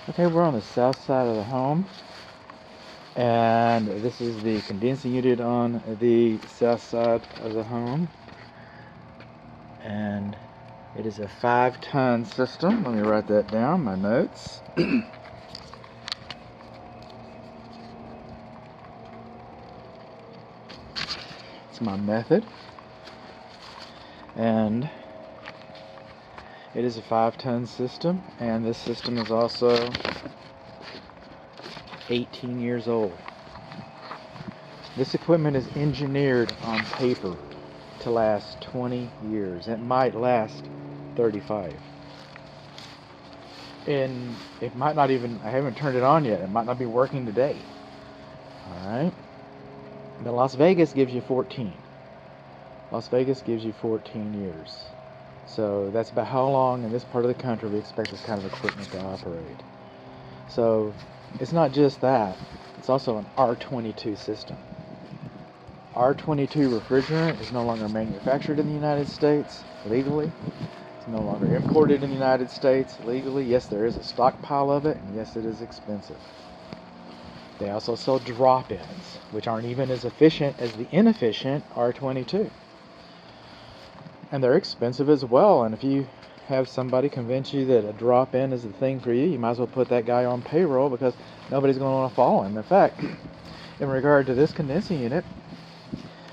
Okay, we're on the south side of the home, and this is the condensing unit on the south side of the home, and it is a 5-ton system. Let me write that down, my notes. It's my method, and it is a 5-ton system, and this system is also 18 years old. This equipment is engineered on paper to last 20 years. It might last 35. And it might not even, I haven't turned it on yet, it might not be working today. Alright? But Las Vegas gives you 14. Las Vegas gives you 14 years. So that's about how long in this part of the country we expect this kind of equipment to operate. So it's not just that, it's also an R22 system. R22 refrigerant is no longer manufactured in the United States legally. It's no longer imported in the United States legally. Yes, there is a stockpile of it, and yes, it is expensive. They also sell drop-ins, which aren't even as efficient as the inefficient R22. And they're expensive as well, and if you have somebody convince you that a drop-in is the thing for you, you might as well put that guy on payroll because nobody's going to want to follow him. In fact, in regard to this condensing unit,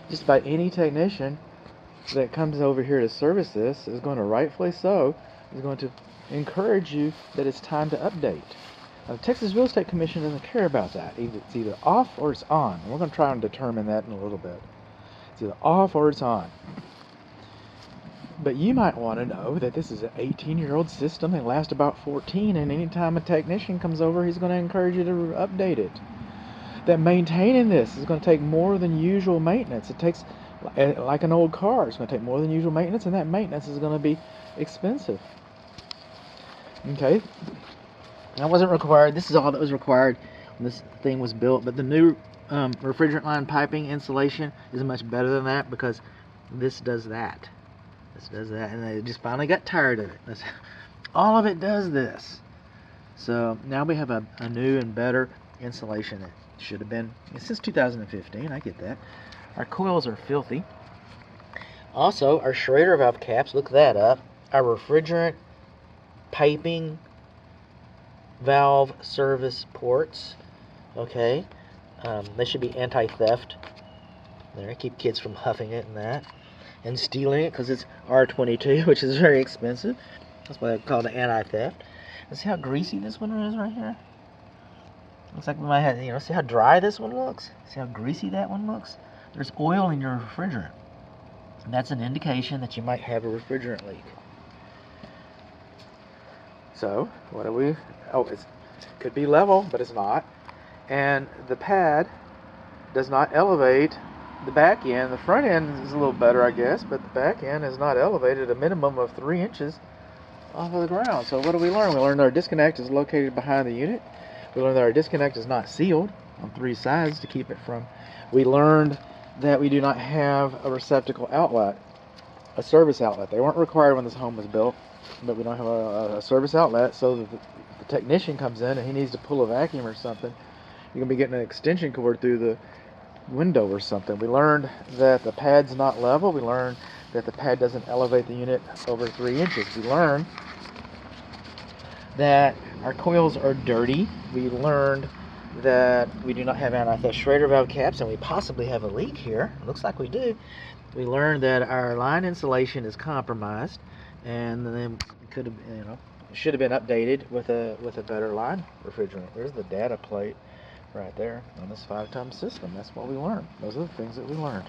just about any technician that comes over here to service this is going to, rightfully so, is going to encourage you that it's time to update. Now, the Texas Real Estate Commission doesn't care about that. It's either off or it's on. And we're going to try and determine that in a little bit. It's either off or it's on. But you might want to know that this is an 18-year-old system that lasts about 14, and anytime a technician comes over, he's going to encourage you to update it. That maintaining this is going to take more than usual maintenance. It takes, like an old car, it's going to take more than usual maintenance, and that maintenance is going to be expensive. Okay, that wasn't required. This is all that was required when this thing was built, but the new refrigerant line piping insulation is much better than that because this does that. This does that, and they just finally got tired of it. All of it does this. So now we have a new and better insulation. It should have been since 2015. I get that. Our coils are filthy. Also, our Schrader valve caps, look that up. Our refrigerant piping valve service ports. Okay, they should be anti-theft. There, keep kids from huffing it and that, and stealing it because it's R22, which is very expensive. That's why they call it anti-theft. And see how greasy this one is right here? Looks like we might have, see how dry this one looks? See how greasy that one looks? There's oil in your refrigerant. And that's an indication that you might have a refrigerant leak. So, what do we, it could be level, but it's not. And the pad does not elevate the back end. The front end is a little better, I guess, but the back end is not elevated a minimum of 3 inches off of the ground. So what do we learn? We learned our disconnect is located behind the unit. We learned that our disconnect is not sealed on 3 sides to keep it from. We learned that we do not have a receptacle outlet, a service outlet. They weren't required when this home was built, but we don't have a service outlet, so that the technician comes in and he needs to pull a vacuum or something. You're going to be getting an extension cord through the window or something. We learned that the pad's not level. We learned that the pad doesn't elevate the unit over 3 inches. We learned that our coils are dirty. We learned that we do not have anti-theft Schrader valve caps, and we possibly have a leak here. It looks like we do. We learned that our line insulation is compromised, and then could have, should have been updated with a better line refrigerant. There's the data plate right there on this 5-ton system. That's what we learned. Those are the things that we learned.